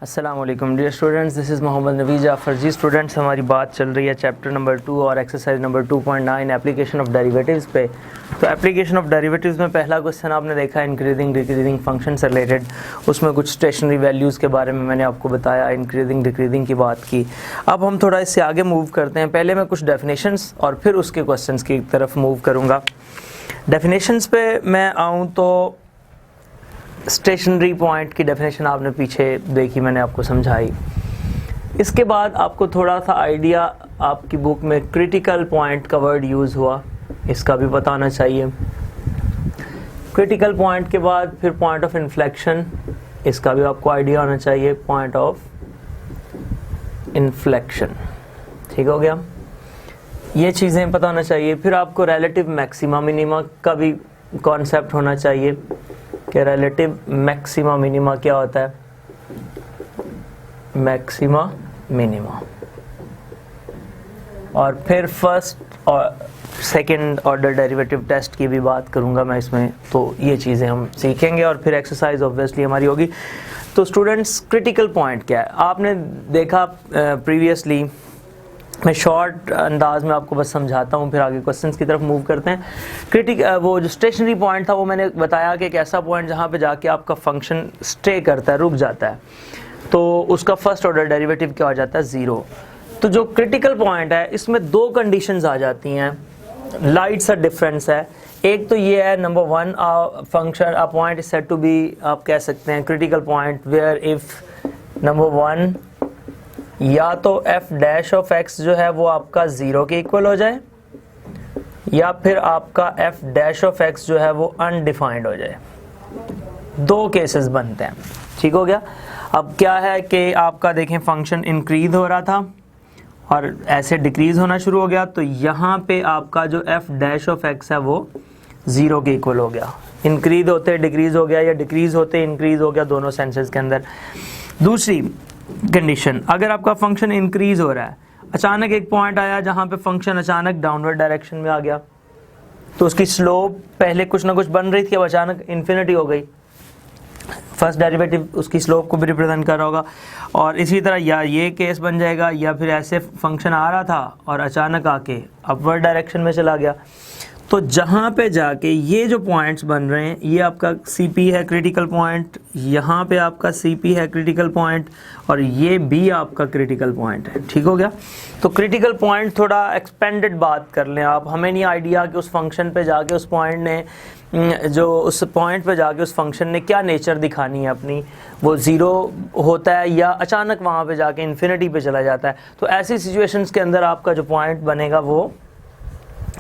अस्सलाम वालेकुम dear students, this is Mohammad Navi Jafar. जी स्टूडेंट्स, हमारी बात चल रही है चैप्टर नंबर 2 और exercise number 2.9 application of derivatives पे। तो एप्लीकेशन ऑफ डेरिवेटिव्स में पहला क्वेश्चन आपने देखा इंक्रीजिंग डिक्रीजिंग फंक्शन से रिलेटेड। उसमें कुछ स्टेशनरी वैल्यूज़ के बारे में मैंने आपको बताया, इंक्रीजिंग डिक्रीजिंग की बात की। अब हम थोड़ा इससे आगे मूव करते हैं। पहले मैं कुछ डेफिनेशंस और फिर उसके क्वेश्चंस की तरफ मूव करूँगा। डेफिनेशंस पे मैं आऊँ तो स्टेशनरी पॉइंट की डेफिनेशन आपने पीछे देखी, मैंने आपको समझाई। इसके बाद आपको थोड़ा सा आइडिया, आपकी बुक में क्रिटिकल पॉइंट का वर्ड यूज़ हुआ, इसका भी पता होना चाहिए। क्रिटिकल पॉइंट के बाद फिर पॉइंट ऑफ इन्फ्लेक्शन, इसका भी आपको आइडिया होना चाहिए। पॉइंट ऑफ इन्फ्लेक्शन, ठीक हो गया, ये चीज़ें पता होना चाहिए। फिर आपको रिलेटिव मैक्सिमा मिनिमा का भी कॉन्सेप्ट होना चाहिए कि रिलेटिव मैक्सिमा मिनिमा क्या होता है, मैक्सिमा मिनिमा। और फिर फर्स्ट और सेकंड ऑर्डर डेरिवेटिव टेस्ट की भी बात करूंगा मैं इसमें। तो ये चीज़ें हम सीखेंगे और फिर एक्सरसाइज ऑब्वियसली हमारी होगी। तो स्टूडेंट्स, क्रिटिकल पॉइंट क्या है आपने देखा प्रीवियसली। मैं शॉर्ट अंदाज में आपको बस समझाता हूँ, फिर आगे क्वेश्चंस की तरफ मूव करते हैं। वो जो स्टेशनरी पॉइंट था वो मैंने बताया कि एक ऐसा पॉइंट जहाँ पे जाके आपका फंक्शन स्टे करता है, रुक जाता है, तो उसका फर्स्ट ऑर्डर डेरिवेटिव क्या हो जाता है, ज़ीरो। तो जो क्रिटिकल पॉइंट है इसमें दो कंडीशंस आ जाती हैं, लाइट सा डिफरेंस है। एक तो ये है, number one, function a point is said to be, आप कह सकते हैं critical point where if number one, या तो f डैश ऑफ x जो है वो आपका ज़ीरो के इक्वल हो जाए, या फिर आपका f डैश ऑफ x जो है वो अनडिफाइंड हो जाए। दो केसेस बनते हैं, ठीक हो गया। अब क्या है कि आपका देखें फंक्शन इंक्रीज हो रहा था और ऐसे डिक्रीज होना शुरू हो गया, तो यहाँ पे आपका जो f डैश ऑफ x है वो ज़ीरो के इक्वल हो गया। इंक्रीज होते डिक्रीज हो गया या डिक्रीज होते इंक्रीज हो गया, दोनों सेंसेस के अंदर। दूसरी कंडीशन, अगर आपका फंक्शन इंक्रीज हो रहा है, अचानक एक पॉइंट आया जहां पे फंक्शन अचानक डाउनवर्ड डायरेक्शन में आ गया, तो उसकी स्लोप पहले कुछ ना कुछ बन रही थी, अब अचानक इन्फिनिटी हो गई। फर्स्ट डेरिवेटिव उसकी स्लोप को भी रिप्रेजेंट कर रहा होगा। और इसी तरह या ये केस बन जाएगा, या फिर ऐसे फंक्शन आ रहा था और अचानक आके अपवर्ड डायरेक्शन में चला गया। तो जहाँ पे जाके ये जो पॉइंट्स बन रहे हैं, ये आपका CP है क्रिटिकल पॉइंट, यहाँ पे आपका CP है क्रिटिकल पॉइंट, और ये भी आपका क्रिटिकल पॉइंट है, ठीक हो गया। तो क्रिटिकल पॉइंट थोड़ा एक्सपेंडेड बात कर लें आप, हमें नहीं आइडिया कि उस फंक्शन पे जाके उस पॉइंट ने उस पॉइंट पे जाके उस फंक्शन ने क्या नेचर दिखानी है अपनी, वो ज़ीरो होता है या अचानक वहाँ पे जाके इन्फिनिटी पे चला जाता है। तो ऐसी सिचुएशंस के अंदर आपका जो पॉइंट बनेगा वो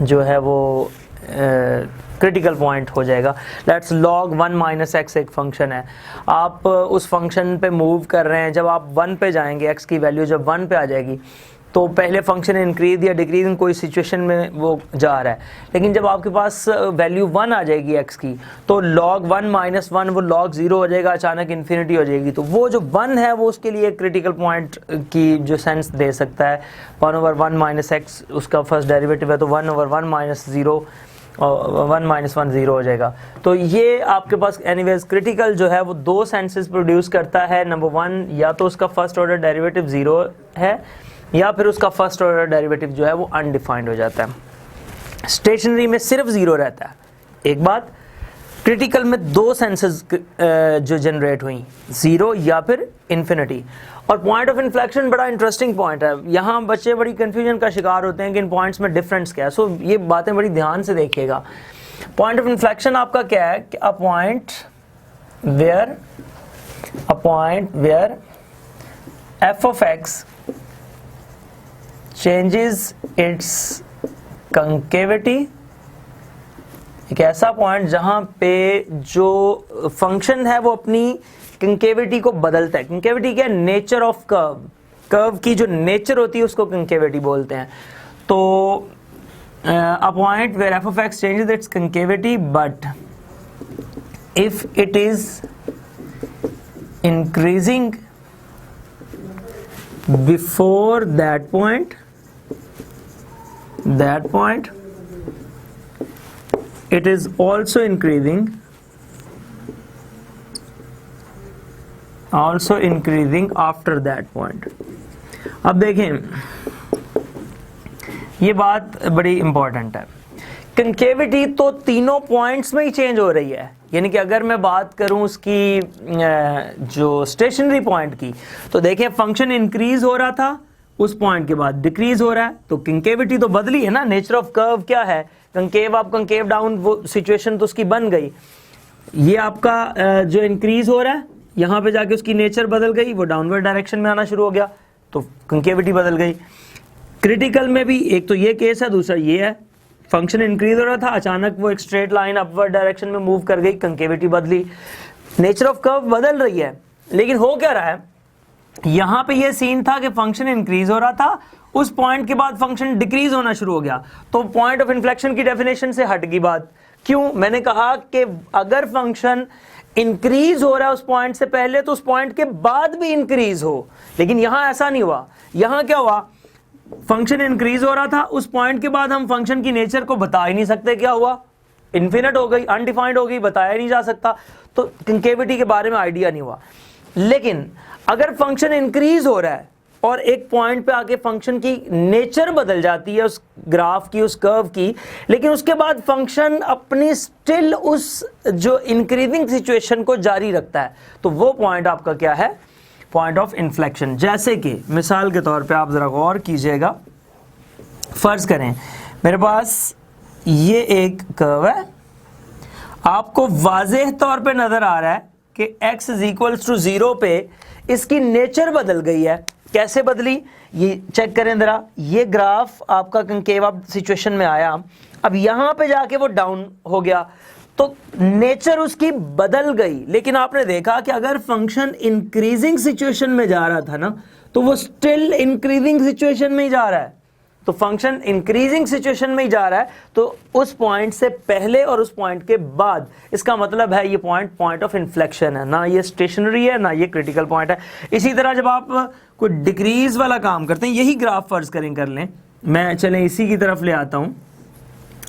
जो है वो क्रिटिकल पॉइंट हो जाएगा। लेट्स log 1 माइनस x एक फंक्शन है, आप उस फंक्शन पे मूव कर रहे हैं। जब आप 1 पे जाएंगे, x की वैल्यू जब 1 पे आ जाएगी, तो पहले फंक्शन इंक्रीज या डिक्रीज इन कोई सिचुएशन में वो जा रहा है, लेकिन जब आपके पास वैल्यू 1 आ जाएगी x की, तो log 1 माइनस 1 वो log 0 हो जाएगा, अचानक इन्फिनिटी हो जाएगी। तो वो जो 1 है वो उसके लिए क्रिटिकल पॉइंट की जो सेंस दे सकता है। 1/1 माइनस x उसका फर्स्ट डेरिवेटिव है, तो 1/1 माइनस 0 और 1 माइनस 1 0 हो जाएगा। तो ये आपके पास एनीवेज क्रिटिकल जो है वो दो सेंसेस प्रोड्यूस करता है। नंबर वन, या तो उसका फर्स्ट ऑर्डर डेरिवेटिव 0 है, या फिर उसका फर्स्ट ऑर्डर डेरिवेटिव जो है वो अनडिफाइंड हो जाता है। स्टेशनरी में सिर्फ 0 रहता है। एक बात, क्रिटिकल में दो सेंसेस जो जनरेट हुई, 0 या फिर इन्फिनिटी। और पॉइंट ऑफ इन्फ्लेक्शन बड़ा इंटरेस्टिंग पॉइंट है। यहाँ बच्चे बड़ी कंफ्यूजन का शिकार होते हैं कि इन पॉइंट्स में डिफरेंस क्या है। सो ये बातें बड़ी ध्यान से देखिएगा। पॉइंट ऑफ इन्फ्लेक्शन आपका क्या है कि a point where f of x changes its concavity. एक ऐसा पॉइंट जहां पे जो फंक्शन है वो अपनी कंकेविटी को बदलता है। कंकेविटी क्या है? Nature of curve. कर्व की जो नेचर होती है उसको कंकेविटी बोलते हैं। तो a point where f of x changes its concavity, but if it is increasing before that point it is also increasing also increasing after that point. अब देखें, ये बात बड़ी इंपॉर्टेंट है, कंकेविटी तो तीनों पॉइंट्स में ही चेंज हो रही है। यानी कि अगर मैं बात करूं उसकी जो स्टेशनरी पॉइंट की, तो देखें फंक्शन इंक्रीज हो रहा था, उस पॉइंट के बाद डिक्रीज हो रहा है, तो कंकेविटी तो बदली है ना। नेचर ऑफ कर्व क्या है, कंकेव अप कंकेव डाउन, वो सिचुएशन तो उसकी बन गई। ये आपका जो इंक्रीज हो रहा है, यहाँ पे जाके उसकी नेचर बदल गई, वो डाउनवर्ड डायरेक्शन में आना शुरू हो गया, तो कंकेविटी बदल गई। क्रिटिकल में भी एक तो ये केस है, दूसरा ये है, फंक्शन इंक्रीज हो रहा था, अचानक वो एक स्ट्रेट लाइन अपवर्ड डायरेक्शन में मूव कर गई, कंकेविटी बदली, नेचर ऑफ कर्व बदल रही है। लेकिन हो क्या रहा है, यहां पे ये सीन था कि फंक्शन इंक्रीज हो रहा था, उस पॉइंट के बाद फंक्शन डिक्रीज होना शुरू हो गया, तो पॉइंट ऑफ इन्फ्लेक्शन की डेफिनेशन से हट गई बात। क्यों? मैंने कहा कि अगर फंक्शन इंक्रीज हो रहा है उस पॉइंट से पहले, तो उस पॉइंट के बाद भी इंक्रीज हो, लेकिन यहां ऐसा नहीं हुआ। यहां क्या हुआ, फंक्शन इंक्रीज हो रहा था, उस पॉइंट के बाद हम फंक्शन की नेचर को बता ही नहीं सकते, क्या हुआ, इन्फिनिट हो गई, अनडिफाइंड हो गई, बताया नहीं जा सकता, तो कंकेविटी के बारे में आइडिया नहीं हुआ। लेकिन अगर फंक्शन इंक्रीज हो रहा है और एक पॉइंट पे आके फंक्शन की नेचर बदल जाती है उस ग्राफ की, उस कर्व की, लेकिन उसके बाद फंक्शन अपनी स्टिल उस जो इंक्रीजिंग सिचुएशन को जारी रखता है, तो वो पॉइंट आपका क्या है, पॉइंट ऑफ इन्फ्लेक्शन। जैसे कि मिसाल के तौर पे आप जरा गौर कीजिएगा, फर्ज करें मेरे पास ये एक कर्व है, आपको वाज़ेह तौर पे नजर आ रहा है कि x इज इक्वल्स टू 0 पे इसकी नेचर बदल गई है। कैसे बदली, ये चेक करें जरा, ये ग्राफ आपका कंकेव अप सिचुएशन में आया, अब यहां पे जाके वो डाउन हो गया, तो नेचर उसकी बदल गई। लेकिन आपने देखा कि अगर फंक्शन इंक्रीजिंग सिचुएशन में जा रहा था ना, तो वो स्टिल इंक्रीजिंग सिचुएशन में ही जा रहा है, तो फंक्शन इंक्रीजिंग सिचुएशन में ही जा रहा है, तो उस पॉइंट से पहले और उस पॉइंट के बाद, इसका मतलब है ये पॉइंट पॉइंट ऑफ इन्फ्लेक्शन है, ना ये स्टेशनरी है ना ये क्रिटिकल पॉइंट है। इसी तरह जब आप कोई डिक्रीज वाला काम करते हैं, यही ग्राफ फर्ज करें कर लें, मैं चलें इसी की तरफ ले आता हूं,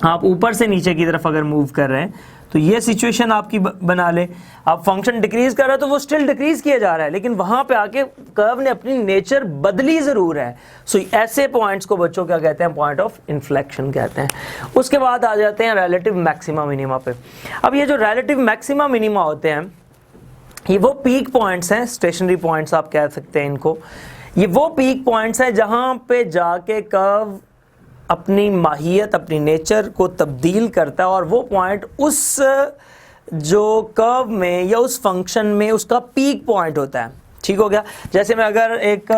आप ऊपर से नीचे की तरफ अगर मूव कर रहे हैं, तो ये सिचुएशन आपकी बना ले, आप फंक्शन डिक्रीज कर रहे हो तो वो स्टिल डिक्रीज किया जा रहा है, लेकिन वहां पे आके कर्व ने अपनी नेचर बदली जरूर है। सो ऐसे पॉइंट्स को बच्चों क्या कहते हैं, पॉइंट ऑफ इन्फ्लेक्शन कहते हैं। उसके बाद आ जाते हैं रिलेटिव मैक्सिमा मिनिमा पे। अब ये जो रिलेटिव मैक्सिमा मिनिमा होते हैं, ये वो पीक पॉइंट्स हैं, स्टेशनरी पॉइंट्स आप कह सकते हैं इनको। ये वो पीक पॉइंट्स हैं जहां पे जाके कर्व अपनी माहियत, अपनी नेचर को तब्दील करता है, और वो पॉइंट उस जो कर्व में या उस फंक्शन में उसका पीक पॉइंट होता है। ठीक हो गया। जैसे मैं अगर एक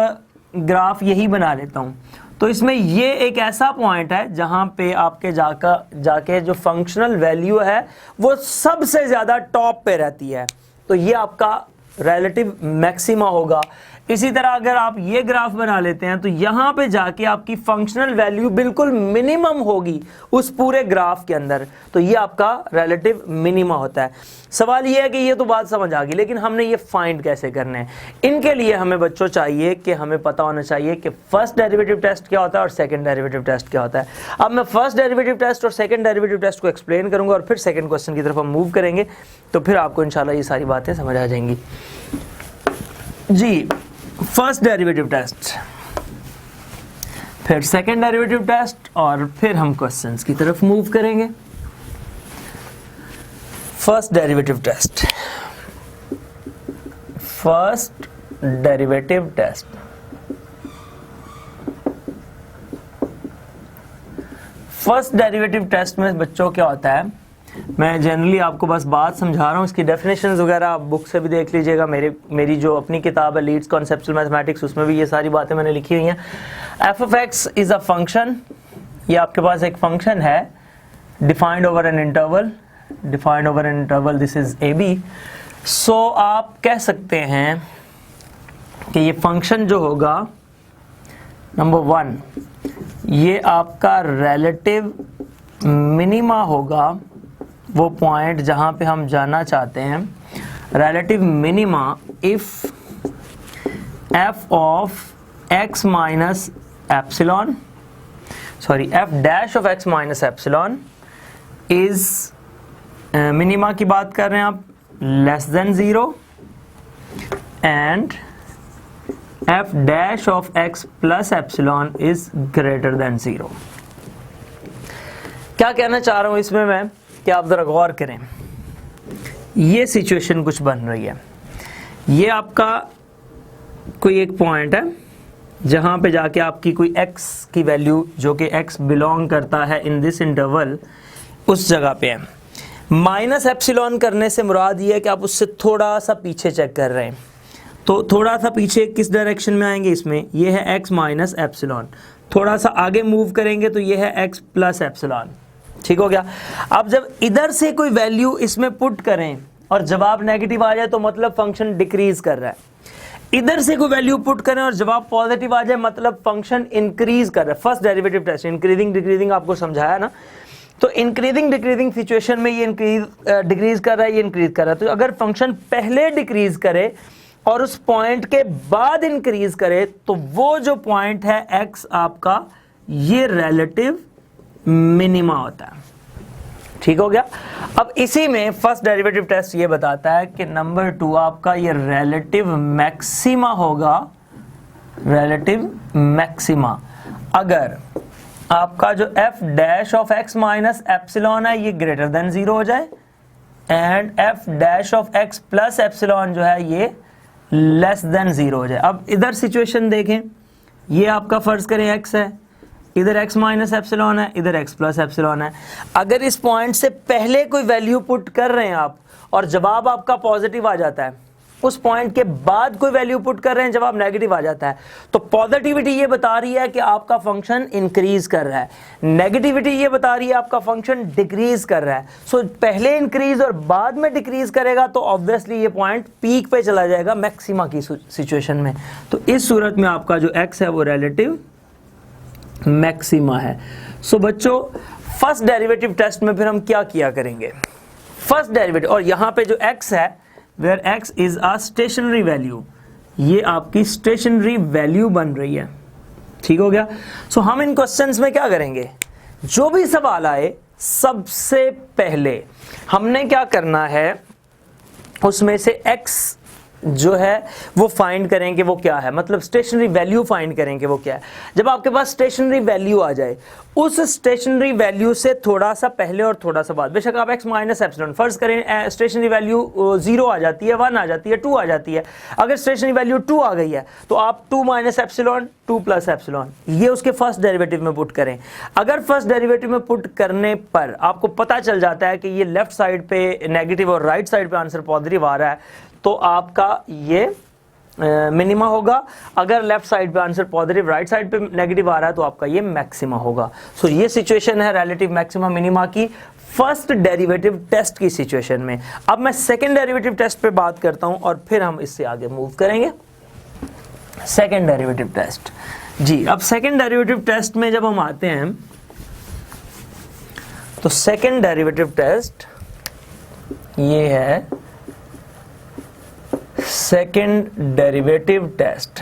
ग्राफ यही बना लेता हूँ, तो इसमें ये एक ऐसा पॉइंट है जहाँ पे आपके जाके जो फंक्शनल वैल्यू है वो सबसे ज़्यादा टॉप पे रहती है, तो ये आपका रिलेटिव मैक्सिमा होगा। इसी तरह अगर आप ये ग्राफ बना लेते हैं, तो यहाँ पे जाके आपकी फंक्शनल वैल्यू बिल्कुल मिनिमम होगी उस पूरे ग्राफ के अंदर, तो ये आपका रिलेटिव मिनिमा होता है। सवाल ये है कि ये तो बात समझ आ गई, लेकिन हमने ये फाइंड कैसे करने हैं? इनके लिए हमें बच्चों चाहिए कि हमें पता होना चाहिए कि फर्स्ट डेरिवेटिव टेस्ट क्या होता है और सेकंड डेरिवेटिव टेस्ट क्या होता है। अब मैं फर्स्ट डेरिवेटिव टेस्ट और सेकंड डेरिवेटिव टेस्ट को एक्सप्लेन करूंगा, और फिर सेकंड क्वेश्चन की तरफ हम मूव करेंगे, तो फिर आपको इंशाल्लाह ये सारी बातें समझ आ जाएंगी। जी, फर्स्ट डेरिवेटिव टेस्ट, फिर सेकंड डेरिवेटिव टेस्ट, और फिर हम क्वेश्चंस की तरफ मूव करेंगे। First derivative test, first derivative test. First derivative test में बच्चों क्या होता है, मैं जनरली आपको बस बात समझा रहा हूँ, इसकी डेफिनेशंस वगैरह आप बुक से भी देख लीजिएगा, मेरी जो अपनी किताब है लीड्स कॉन्सेप्चुअल मैथमेटिक्स, उसमें भी ये सारी बातें मैंने लिखी हुई हैं। F of X is a function, ये आपके पास एक फंक्शन है defined over an interval, defined over an interval, this is A B. So आप कह सकते हैं कि ये फंक्शन जो होगा, नंबर 1, ये आपका रिलेटिव मिनिमा होगा, वो पॉइंट जहां पे हम जाना चाहते हैं। Relative minima if F of x minus epsilon, sorry F dash of x minus epsilon is, minima की बात कर रहे हैं आप, less than 0, and F dash of x plus epsilon is greater than 0। क्या कहना चाह रहा हूं इसमें मैं कि आप जरा गौर करें, ये सिचुएशन कुछ बन रही है। ये आपका कोई एक पॉइंट है जहां पे जाके आपकी कोई x की वैल्यू जो कि x बिलोंग करता है इन दिस इंटरवल, उस जगह पे है। माइनस एप्सिलॉन करने से मुराद ये है कि आप उससे थोड़ा सा पीछे चेक कर रहे हैं। तो थोड़ा सा पीछे किस डायरेक्शन में आएंगे, इसमें ये है x माइनस एप्सिलॉन। थोड़ा सा आगे मूव करेंगे तो ये है x प्लस एप्सिलॉन। ठीक हो गया। अब जब इधर से कोई वैल्यू इसमें पुट करें और जवाब नेगेटिव आ जाए तो मतलब फंक्शन डिक्रीज कर रहा है। इधर से कोई वैल्यू पुट करें और जवाब पॉजिटिव आ जाए मतलब फंक्शन इंक्रीज कर रहा है। First derivative test, increasing decreasing आपको समझाया ना। तो इंक्रीजिंग डिक्रीजिंग सिचुएशन में ये डिक्रीज कर रहा है, ये इंक्रीज कर रहा है। तो अगर फंक्शन पहले डिक्रीज करे और उस पॉइंट के बाद इंक्रीज करे तो वो जो पॉइंट है x आपका, ये रिलेटिव मिनिमा होता है। ठीक हो गया। अब इसी में फर्स्ट डेरिवेटिव टेस्ट ये बताता है कि नंबर 2 आपका ये रिलेटिव मैक्सिमा होगा, रिलेटिव मैक्सिमा, अगर आपका जो f dash of x minus epsilon है ये ग्रेटर देन 0 हो जाए and f dash of x plus epsilon जो है ये लेस देन 0 हो जाए। अब इधर सिचुएशन देखें, ये आपका फर्ज करें x है, इधर x माइनस एप्सिलॉन है, इधर x प्लस एप्सिलॉन है। अगर इस पॉइंट से पहले कोई वैल्यू पुट कर रहे हैं आप और जवाब आपका पॉजिटिव आ जाता है, उस पॉइंट के बाद कोई वैल्यू पुट कर रहे हैं जवाब नेगेटिव आ जाता है, तो पॉजिटिविटी ये बता रही है कि आपका फंक्शन इंक्रीज कर रहा है, नेगेटिविटी ये बता रही है आपका फंक्शन डिक्रीज कर रहा है। सो पहले इंक्रीज और बाद में डिक्रीज करेगा तो ऑब्वियसली ये पॉइंट पीक पे चला जाएगा मैक्सिमा की सिचुएशन में। तो इस सूरत में आपका जो x है वो रिलेटिव मैक्सिमा है। सो बच्चों फर्स्ट डेरिवेटिव टेस्ट में फिर हम क्या किया करेंगे, फर्स्ट डेरिवेटिव, और यहां पे जो x है where x is a stationary value, ये आपकी स्टेशनरी वैल्यू बन रही है। ठीक हो गया। सो हम इन क्वेश्चंस में क्या करेंगे, जो भी सवाल आए सबसे पहले हमने क्या करना है, उसमें से x जो है वो फाइंड करेंगे वो क्या है, मतलब स्टेशनरी वैल्यू फाइंड करेंगे वो क्या है। जब आपके पास स्टेशनरी वैल्यू आ जाए, उस स्टेशनरी वैल्यू से थोड़ा सा पहले और थोड़ा सा बाद, बेशक आप x माइनस एप्सिलॉन फर्ज करें, स्टेशनरी वैल्यू 0 आ जाती है, 1 आ जाती है, 2 आ जाती है। अगर स्टेशनरी वैल्यू 2 आ गई है तो आप 2 माइनस एप्सिलॉन 2 प्लस एप्सिलॉन ये उसके फर्स्ट डेरिवेटिव में पुट करें। अगर फर्स्ट डेरिवेटिव में पुट करने पर आपको पता चल जाता है कि ये लेफ्ट साइड पे नेगेटिव और राइट साइड पे आंसर पॉजिटिव आ रहा है तो आपका ये मिनिमा होगा। अगर लेफ्ट साइड पे आंसर पॉजिटिव, राइट साइड पे नेगेटिव आ रहा है तो आपका ये मैक्सिमा होगा। सो ये सिचुएशन है रिलेटिव मैक्सिमा मिनिमा की फर्स्ट डेरिवेटिव टेस्ट की सिचुएशन में। अब मैं सेकंड डेरिवेटिव टेस्ट पे बात करता हूं और फिर हम इससे आगे मूव करेंगे। सेकंड डेरिवेटिव टेस्ट जी, अब सेकंड डेरिवेटिव टेस्ट में जब हम आते हैं तो सेकंड डेरिवेटिव टेस्ट ये है second derivative test.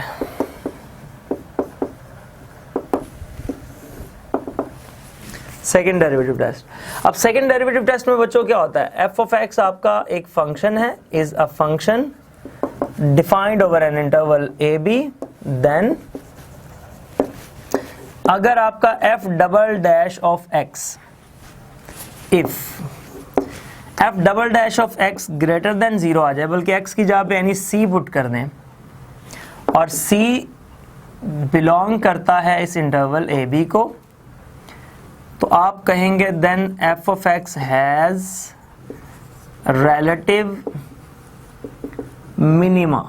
Second derivative test, अब सेकंड डेरिवेटिव टेस्ट में बच्चों क्या होता है, f ऑफ x आपका एक फंक्शन है, is a function defined over an interval a b, then अगर आपका f double dash of x, if f double dash of x greater than 0 आ जाए, बल्कि x की जगह पे यानी c पुट कर दें और c बिलोंग करता है इस इंटरवल a b को, तो आप कहेंगे then f of x has relative minima.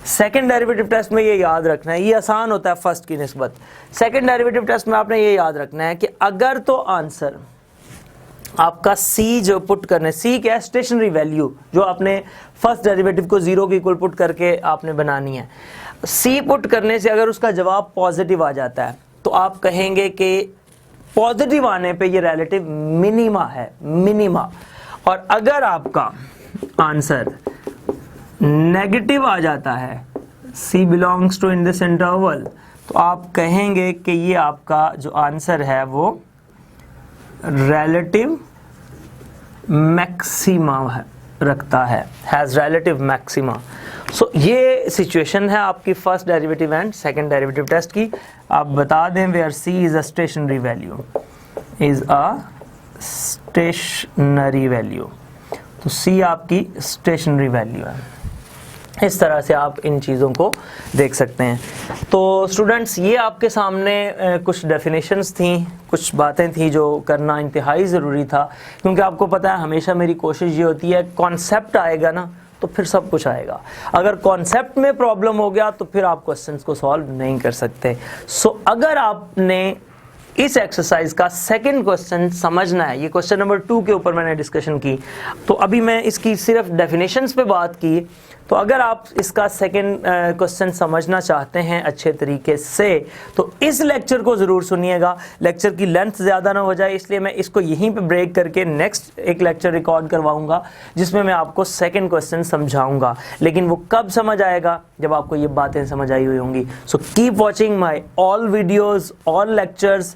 Second derivative test में ये याद रखना है, ये आसान होता है फर्स्ट की निस्बत। सेकेंड डेरिवेटिव टेस्ट में आपने ये याद रखना है कि अगर तो आंसर आपका c जो पुट करने, c क्या है, स्टेशनरी वैल्यू जो आपने फर्स्ट डेरिवेटिव को 0 के इक्वल पुट करके आपने बनानी है, c पुट करने से अगर उसका जवाब पॉजिटिव आ जाता है तो आप कहेंगे कि पॉजिटिव आने पे ये रिलेटिव मिनिमा है, मिनिमा। और अगर आपका आंसर नेगेटिव आ जाता है, c belongs to in this interval, तो आप कहेंगे कि ये आपका जो आंसर है वो रिलेटिव मैक्सिमा रखता है, हैज रिलेटिव मैक्सिमा। सो ये सिचुएशन है आपकी first derivative and second derivative test की। आप बता दें where c is a stationary value, is a stationary value, तो सी आपकी स्टेशनरी वैल्यू है। इस तरह से आप इन चीज़ों को देख सकते हैं। तो स्टूडेंट्स ये आपके सामने कुछ डेफिनेशंस थी, कुछ बातें थी जो करना इंतहाई ज़रूरी था, क्योंकि आपको पता है हमेशा मेरी कोशिश ये होती है कॉन्सेप्ट आएगा ना तो फिर सब कुछ आएगा। अगर कॉन्सेप्ट में प्रॉब्लम हो गया तो फिर आप क्वेश्चंस को सॉल्व नहीं कर सकते। सो अगर आपने इस एक्सरसाइज का सेकंड क्वेश्चन समझना है, ये क्वेश्चन नंबर 2 के ऊपर मैंने डिस्कशन की, तो अभी मैं इसकी सिर्फ डेफिनेशंस पे बात की। तो अगर आप इसका सेकंड क्वेश्चन समझना चाहते हैं अच्छे तरीके से तो इस लेक्चर को ज़रूर सुनिएगा। लेक्चर की लेंथ ज़्यादा ना हो जाए इसलिए मैं इसको यहीं पे ब्रेक करके नेक्स्ट एक लेक्चर रिकॉर्ड करवाऊंगा जिसमें मैं आपको सेकंड क्वेश्चन समझाऊंगा। लेकिन वो कब समझ आएगा? जब आपको ये बातें समझ आई हुई होंगी। So keep watching my all videos, all lectures,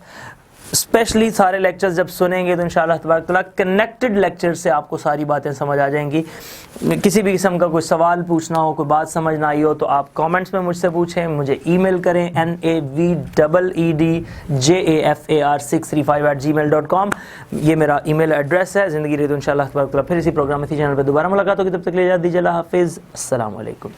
specially सारे लेक्चर्स जब सुनेंगे तो इंशाअल्लाह तबारक तआला कनेक्टेड लेक्चर से आपको सारी बातें समझ आ जाएंगी। किसी भी किस्म का कोई सवाल पूछना हो, कोई बात समझ ना आई हो तो आप कमेंट्स में मुझसे पूछें, मुझे ईमेल करें navedjafar635@gmail.com। ये मेरा ईमेल एड्रेस है। ज़िंदगी रही तो इंशाअल्लाह तबारक तआला फिर इसी प्रोग्राम में इसी चैनल पर दोबारा मुलाकात होगी। तब तक ले जा दीजिए, अल्लाह हाफिज़, अस्सलाम वालेकुम।